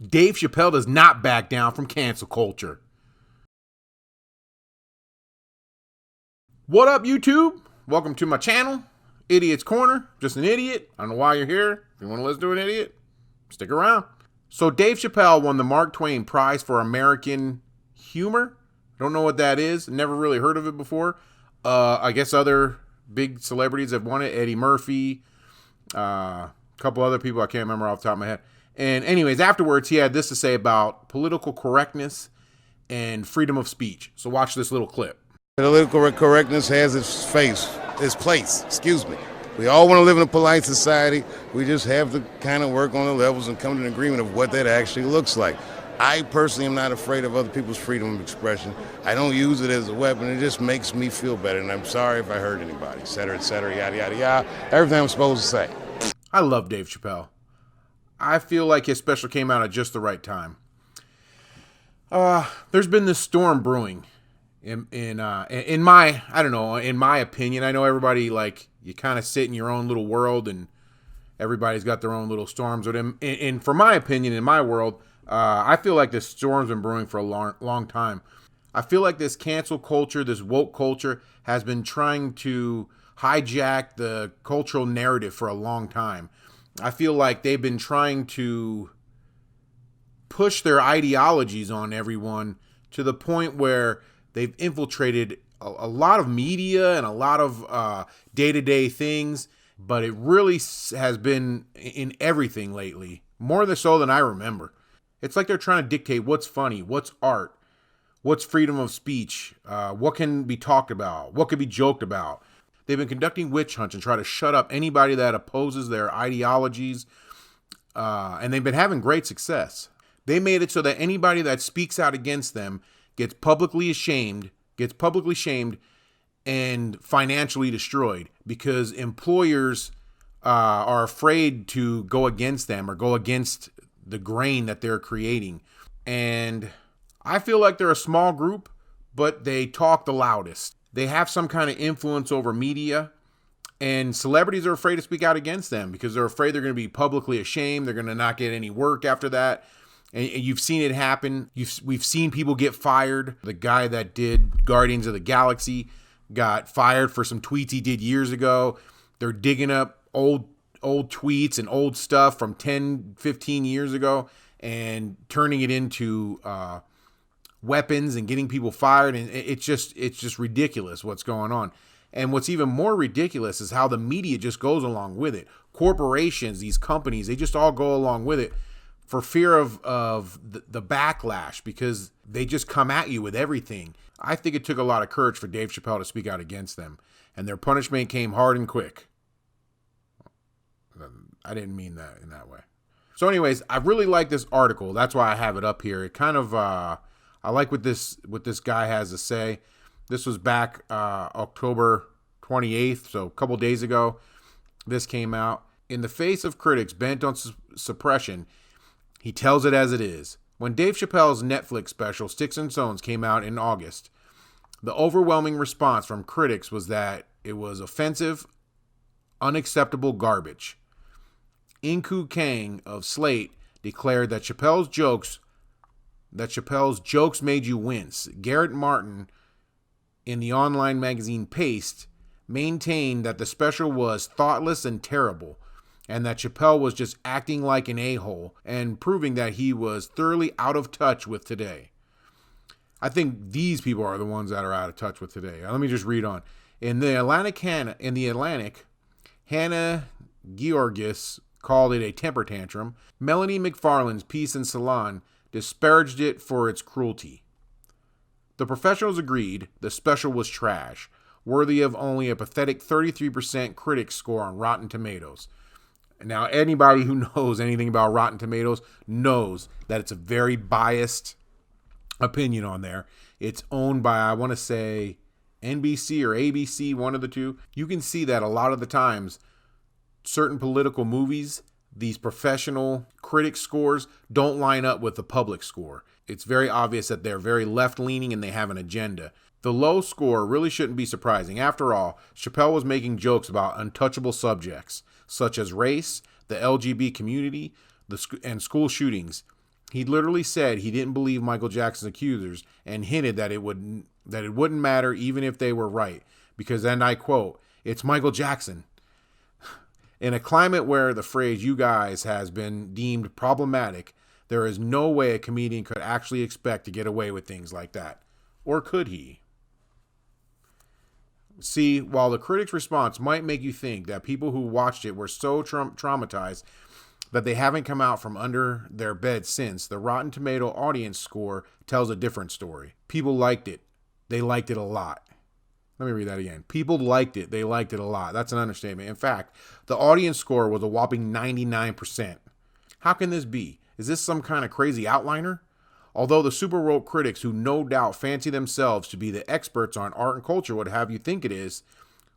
Dave Chappelle does not back down from cancel culture. What up, YouTube? Welcome to my channel, Idiot's Corner. Just an idiot. I don't know why you're here. If you want to listen to an idiot, stick around. So Dave Chappelle won the Mark Twain Prize for American Humor. Don't know what that is. Never really heard of it before. I guess other big celebrities have won it. Eddie Murphy, a couple other people I can't remember off the top of my head. And anyways, afterwards, he had this to say about political correctness and freedom of speech. So watch this little clip. Political correctness has its place. We all want to live in a polite society. We just have to kind of work on the levels and come to an agreement of what that actually looks like. I personally am not afraid of other people's freedom of expression. I don't use it as a weapon. It just makes me feel better. And I'm sorry if I hurt anybody, et cetera, yada, yada, yada. Everything I'm supposed to say. I love Dave Chappelle. I feel like his special came out at just the right time. There's been this storm brewing in my, I don't know, in my opinion. I know everybody, like, you kind of sit in your own little world and everybody's got their own little storms with him. And for my opinion, in my world, I feel like this storm's been brewing for a long time. I feel like this cancel culture, this woke culture, has been trying to hijack the cultural narrative for a long time. I feel like they've been trying to push their ideologies on everyone to the point where they've infiltrated a lot of media and a lot of day-to-day things, but it really has been in everything lately, more so than I remember. It's like they're trying to dictate what's funny, what's art, what's freedom of speech, what can be talked about, what can be joked about. They've been conducting witch hunts and try to shut up anybody that opposes their ideologies, and they've been having great success. They made it so that anybody that speaks out against them gets publicly shamed, and financially destroyed because employers are afraid to go against them or go against the grain that they're creating. And I feel like they're a small group, but they talk the loudest. They have some kind of influence over media, and celebrities are afraid to speak out against them because they're afraid they're going to be publicly ashamed. They're going to not get any work after that. And you've seen it happen. We've seen people get fired. The guy that did Guardians of the Galaxy got fired for some tweets he did years ago. They're digging up old tweets and old stuff from 10, 15 years ago and turning it into weapons and getting people fired. And it's just ridiculous what's going on. And what's even more ridiculous is how the media just goes along with it. Corporations, these companies, they just all go along with it for fear of the backlash, because they just come at you with everything. I think it took a lot of courage for Dave Chappelle to speak out against them, and their punishment came hard and quick. I didn't mean that in that way. So anyways, I really like this article. That's why I have it up here. It kind of, I like what this guy has to say. This was back October 28th, so a couple days ago. This came out. In the face of critics bent on suppression, he tells it as it is. When Dave Chappelle's Netflix special, Sticks and Stones, came out in August, the overwhelming response from critics was that it was offensive, unacceptable garbage. Inku Kang of Slate declared that Chappelle's jokes made you wince. Garrett Martin in the online magazine Paste maintained that the special was thoughtless and terrible, and that Chappelle was just acting like an a-hole and proving that he was thoroughly out of touch with today. I think these people are the ones that are out of touch with today. Let me just read on. In the Atlantic, Hannah Georgis called it a temper tantrum. Melanie McFarland's piece in Salon disparaged it for its cruelty. The professionals agreed the special was trash, worthy of only a pathetic 33% critic score on Rotten Tomatoes. Now, anybody who knows anything about Rotten Tomatoes knows that it's a very biased opinion on there. It's owned by, I want to say, NBC or ABC, one of the two. You can see that a lot of the times, certain political movies, these professional critic scores don't line up with the public score. It's very obvious that they're very left-leaning and they have an agenda. The low score really shouldn't be surprising. After all, Chappelle was making jokes about untouchable subjects, such as race, the LGBT community, and school shootings. He literally said he didn't believe Michael Jackson's accusers and hinted that it wouldn't matter even if they were right, because, and I quote, "It's Michael Jackson." In a climate where the phrase "you guys" has been deemed problematic, there is no way a comedian could actually expect to get away with things like that. Or could he? See, while the critic's response might make you think that people who watched it were so traumatized that they haven't come out from under their bed since, the Rotten Tomato audience score tells a different story. People liked it. They liked it a lot. Let me read that again. People liked it. They liked it a lot. That's an understatement. In fact, the audience score was a whopping 99%. How can this be? Is this some kind of crazy outliner? Although the super woke critics, who no doubt fancy themselves to be the experts on art and culture, would have you think it is,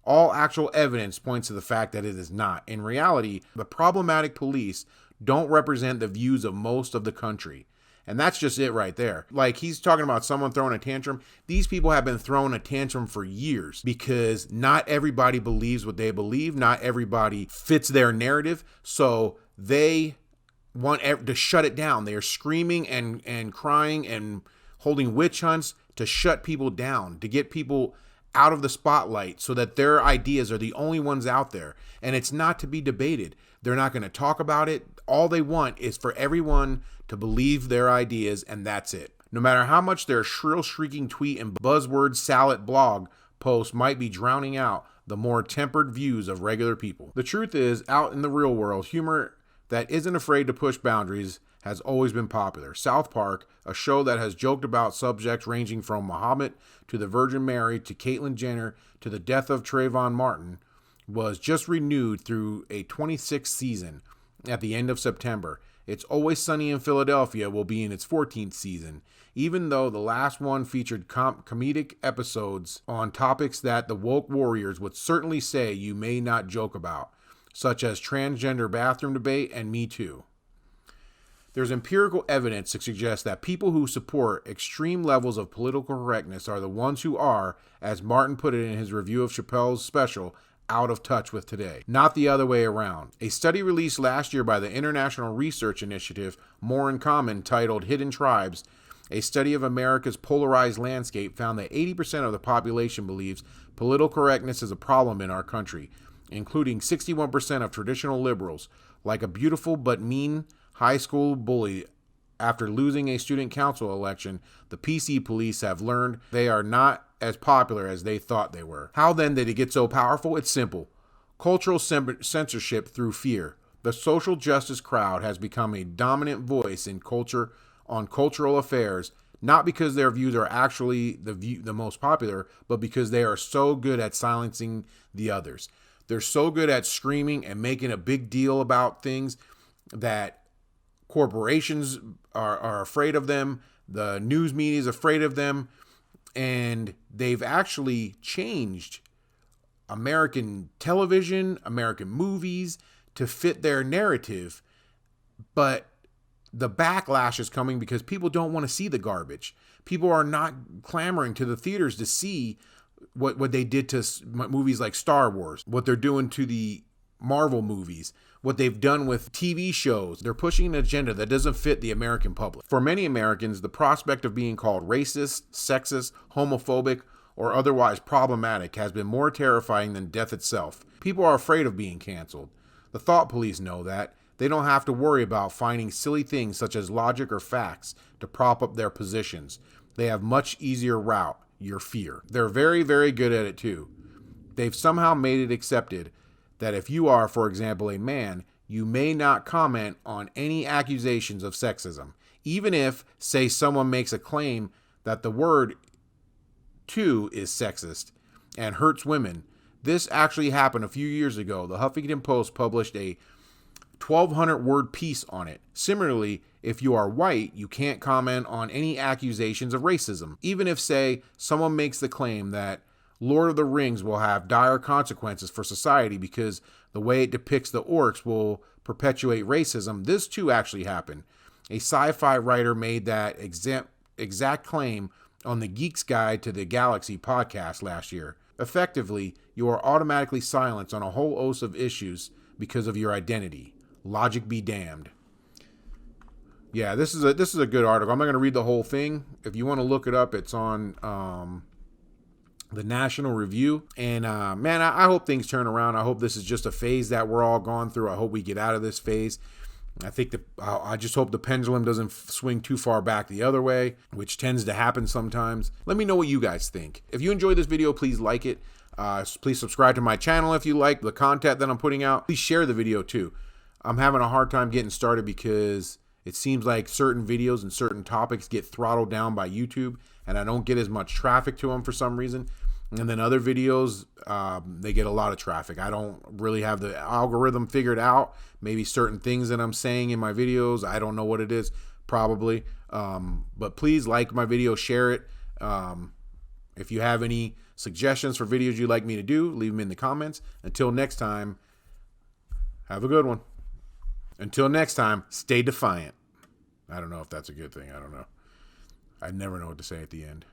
all actual evidence points to the fact that it is not. In reality, the problematic police don't represent the views of most of the country. And that's just it right there. Like, he's talking about someone throwing a tantrum. These people have been throwing a tantrum for years because not everybody believes what they believe. Not everybody fits their narrative. So they want to shut it down. They are screaming and crying and holding witch hunts to shut people down, to get people out of the spotlight so that their ideas are the only ones out there. And it's not to be debated. They're not going to talk about it. All they want is for everyone to believe their ideas, and that's it. No matter how much their shrill, shrieking tweet and buzzword salad blog post might be drowning out the more tempered views of regular people. The truth is, out in the real world, humor that isn't afraid to push boundaries has always been popular. South Park, a show that has joked about subjects ranging from Muhammad to the Virgin Mary to Caitlyn Jenner to the death of Trayvon Martin, was just renewed through a 26th season at the end of September. It's Always Sunny in Philadelphia will be in its 14th season, even though the last one featured comedic episodes on topics that the woke warriors would certainly say you may not joke about, such as transgender bathroom debate and Me Too. There's empirical evidence to suggest that people who support extreme levels of political correctness are the ones who are, as Martin put it in his review of Chappelle's special, out of touch with today, not the other way around. A study released last year by the international research initiative More in Common, titled Hidden Tribes, a study of America's polarized landscape, found that 80% of the population believes political correctness is a problem in our country, including 61% of traditional liberals. Like a beautiful but mean high school bully, after losing a student council election, the PC police have learned they are not as popular as they thought they were. How then did it get so powerful? It's simple. Cultural censorship through fear. The social justice crowd has become a dominant voice in culture on cultural affairs, not because their views are actually the most popular, but because they are so good at silencing the others. They're so good at screaming and making a big deal about things that corporations are afraid of them. The news media is afraid of them. And they've actually changed American television, American movies to fit their narrative. But the backlash is coming because people don't want to see the garbage. People are not clamoring to the theaters to see what they did to movies like Star Wars, what they're doing to the Marvel movies, what they've done with TV shows. They're pushing an agenda that doesn't fit the American public. For many Americans, the prospect of being called racist, sexist, homophobic, or otherwise problematic has been more terrifying than death itself. People are afraid of being canceled. The thought police know that. They don't have to worry about finding silly things such as logic or facts to prop up their positions. They have much easier route, your fear. They're very, very good at it too. They've somehow made it accepted that if you are, for example, a man, you may not comment on any accusations of sexism, even if, say, someone makes a claim that the word "to" is sexist and hurts women. This actually happened a few years ago. The Huffington Post published a 1,200-word piece on it. Similarly, if you are white, you can't comment on any accusations of racism, even if, say, someone makes the claim that Lord of the Rings will have dire consequences for society because the way it depicts the orcs will perpetuate racism. This too actually happened. A sci-fi writer made that exact claim on the Geek's Guide to the Galaxy podcast last year. Effectively, you are automatically silenced on a whole host of issues because of your identity. Logic be damned. Yeah, this is a good article. I'm not going to read the whole thing. If you want to look it up, it's on the National Review. And man, I hope things turn around. I hope this is just a phase that we're all gone through. I hope we get out of this phase. I just hope the pendulum doesn't swing too far back the other way, which tends to happen sometimes. Let me know what you guys think. If you enjoyed this video, please like it. Please subscribe to my channel if you like the content that I'm putting out. Please share the video too. I'm having a hard time getting started because it seems like certain videos and certain topics get throttled down by YouTube, and I don't get as much traffic to them for some reason. And then other videos, they get a lot of traffic. I don't really have the algorithm figured out. Maybe certain things that I'm saying in my videos, I don't know what it is, probably. But please like my video, share it. If you have any suggestions for videos you'd like me to do, leave them in the comments. Until next time, have a good one. Until next time, stay defiant. I don't know if that's a good thing. I don't know. I never know what to say at the end.